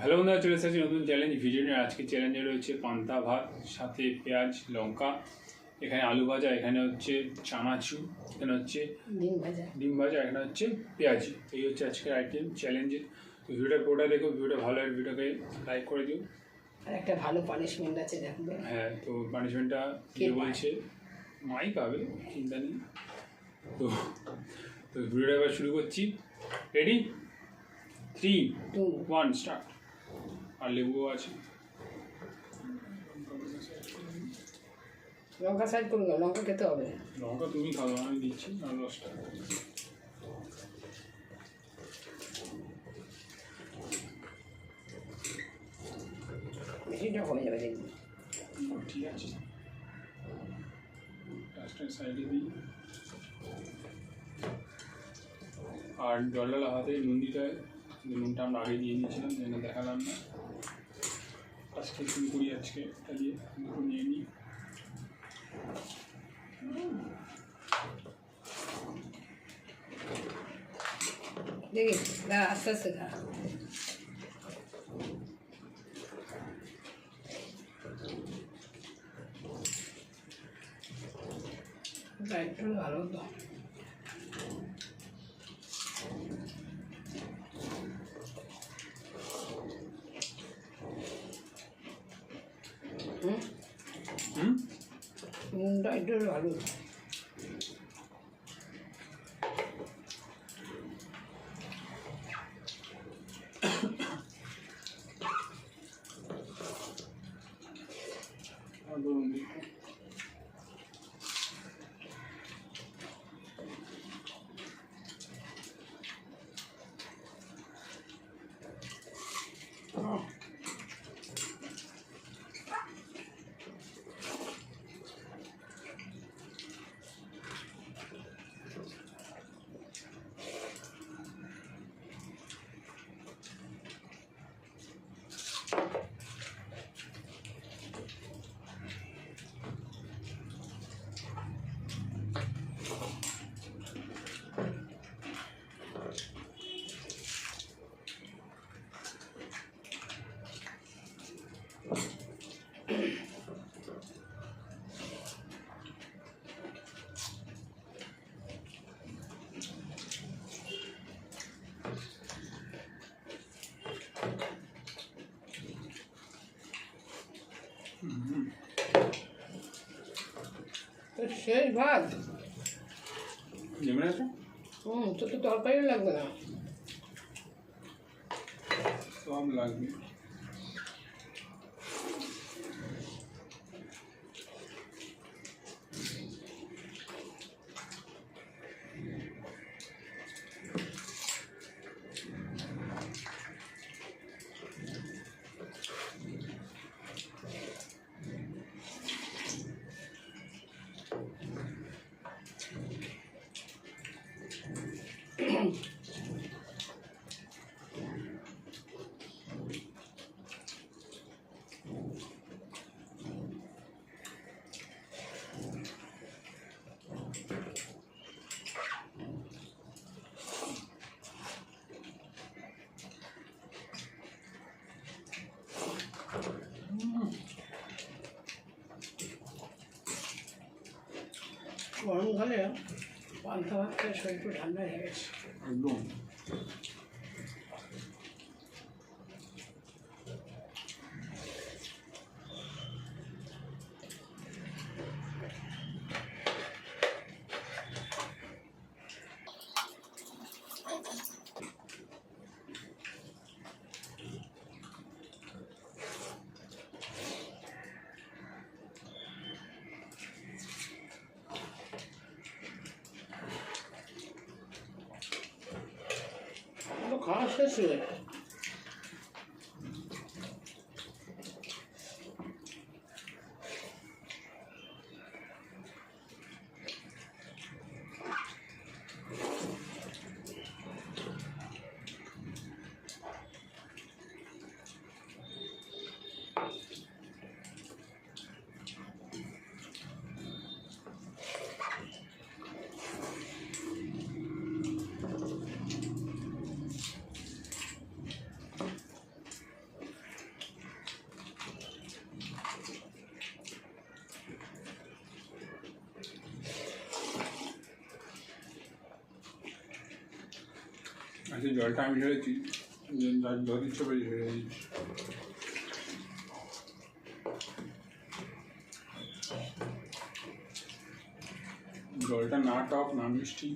Hello বন্ধুরা, চলে এসেছি নতুন চ্যালেঞ্জ ভিডিও নিয়ে। আজকে চ্যালেঞ্জে রয়েছে পান্তা ভাত, সাথে পেঁয়াজ লঙ্কা, এখানে আলু ভাজা, এখানে হচ্ছে চানাচুর, এখানে হচ্ছে ডিম ভাজা, এখানে হচ্ছে পেঁয়াজি। এই হচ্ছে আজকের আইটেম চ্যালেঞ্জের। তো ভিডিওটা পুরোটা দেখো, ভিডিওটা ভালো হয় ভিডিওকে লাইক করে দিও। আর একটা ভালো পানিশমেন্ট আছে দেখবে। হ্যাঁ, তো পানিশমেন্টটা কে বলছে? মাই পাবে, চিন্তা নেই। তো তো ভিডিওটা এবার শুরু করছি। রেডি? 3, 2, 1 স্টার্ট। আর লেবুও আছে। লঙ্কা সাইড করুন, লঙ্কা খেতে হবে। লঙ্কা তুমি খাবে, আমি দিচ্ছি আর 10 টাকা। বেশিটা হয়ে যাবে দেখবি। ঠিক আছে, লাস্টের সাইডে দিই। আর জলডালা হাতে নুন দিতে হয়। নুনটা আমরা আগে দিয়ে নিয়েছিলাম, যেন দেখালাম না। আজকে শুরু করি, আজকে এটা দিয়ে দুটো নিয়ে নিই। দেখি আস্তে আস্তে খা। একটু ভালো তো। নুনটা একটু ভালো। শেষ ভাত নেমে আছে। তো তো তরকারি লাগবে না, সব লাগবে। গরমকালে পান্তা ভাত খেয়ে শরীর ঠান্ডা হয়ে গেছে একদম। খাওয়া শেষ হয়ে আচ্ছা জলটা আমি ঢেলেছি জল ইচ্ছে করে ঢেলে দিচ্ছি। জলটা না টক না মিষ্টি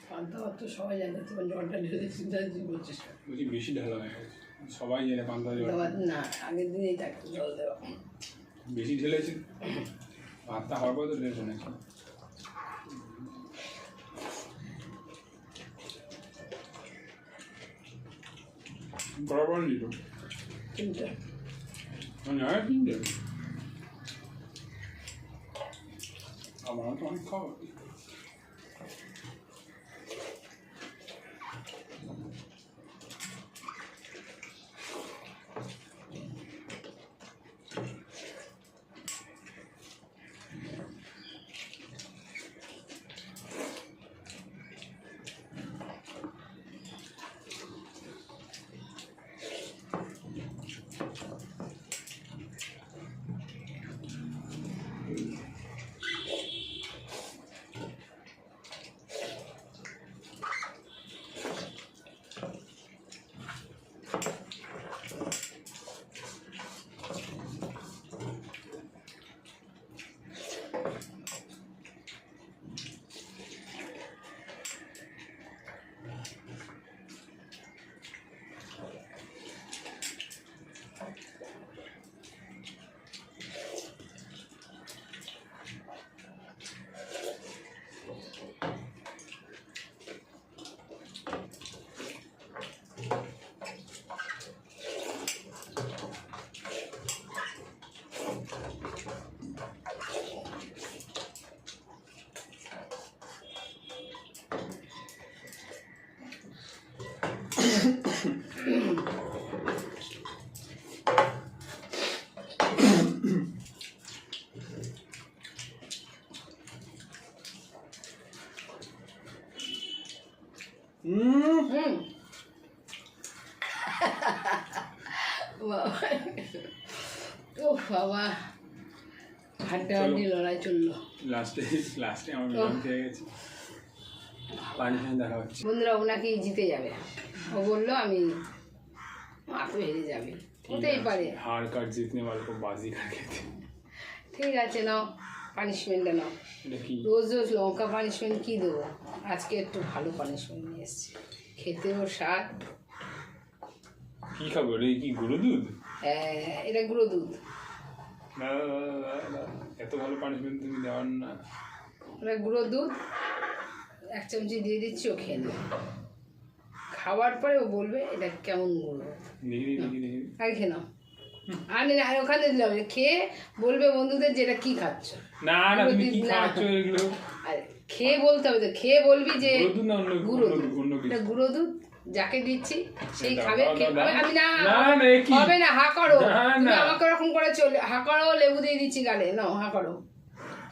পান্তা ভাত তো সবাই জানে, তোমার জলটা ঢেলে চিন্তা বলছিস বলছি বেশি ঢালা হয়ে গেছে, সবাই জানে পান্তা জল না, আগের দিনেই থাকতো জল দেওয়া। বেশি ঢেলেছি, ভাতটা হওয়ার পর তো ঢেলেছে নাকি। বরাবর নিল তিনটা মানে হয় তিনটে, আমার তো অনেক খাওয়া। ও বাবা, হাড্ডাহাড্ডি লড়াই চললো। লাস্টে আমার মিলন খেয়ে গেছে, পানি ফানি দেখা হচ্ছে। বন্ধুরা ওনাকে জিতে যাবে, ও বললো আমি মা তো হেরে যাবে, হতেই পারে। हार कर जीतने वाले को बाजी कर कहते हैं। ঠিক আছে, নাও পানিশমেন্টটা নাও। এটা কি রোজ রোজ লঙ্কা পানিশমেন্ট কী দেবো, আজকে একটু ভালো পানিশমেন্ট নিয়ে এসছি, খেতেও স্বাদ। কি খাবো রে, কি গরু দুধ? হ্যাঁ, এটা গুঁড়ো দুধ। না এত ভালো পানিশমেন্ট তুমি দেওয়ার না। এটা গুঁড়ো দুধ, 1 চামচি দিয়ে দিচ্ছি, ও খেয়ে নেবে। খাওয়ার পরে ও বলবে এটা কেমন গুঁড়ো। দেখি আগে খেয়ে নাও, আর ওখানে দিলাম, খেয়ে বলবে বন্ধুদের যে এটা কী খাচ্ছ। না না তুমি কি খাচ্ছ এগুলো? আরে খেয়ে বলতে হবে তো, খেয়ে বলবি যে গরু দুধ না অন্য গুঁড়ো দুধ, অন্য কিছু? এটা গুঁড়ো দুধ যাকে দিচ্ছি সেই খাবে। আমি না হবে না, হা করো, তুমি আমাকে ওরকম করে চলে হা করো, লেবু দিয়ে দিচ্ছি গালে, নাও হা করো,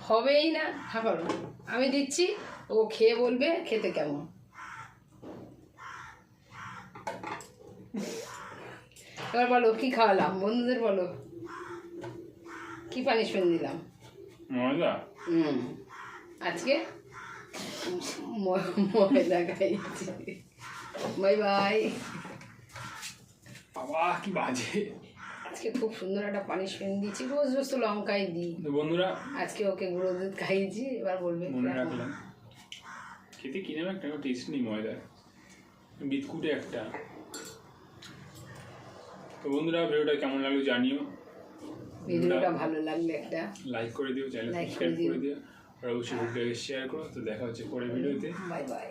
হবেই না, হা করো। আমি দিচ্ছি, ও খেয়ে বলবে খেতে কেমন। এবার বলো কি খাওয়ালাম, বন্ধুদের বলো কি পানিশমেন্ট দিলাম। মজা আজকে ময়দা খাইছি। Bye bye. বাবা কি বাজে, আজকে খুব সুন্দর একটা পানিশমেন্ট দিয়েছি, রোজ রোজ তো লঙ্কাই দিই, বন্ধুরা আজকে ওকে গুঁড়ো দুধ খাইয়েছি। এবার বলবে মনে রাখলাম খেতে কিনে একটা টেস্ট নেই ময়দার, বিস্কুটে একটা। তো বন্ধুরা ভিডিওটা কেমন লাগলো জানিও, ভিডিওটা ভালো লাগলে একটা লাইক করে দিও, চ্যানেল সাবস্ক্রাইব করে দিও, আর অবশ্যই ভিডিওটাকে শেয়ার করো। তো দেখা হচ্ছে পরের ভিডিওতে, বাই বাই।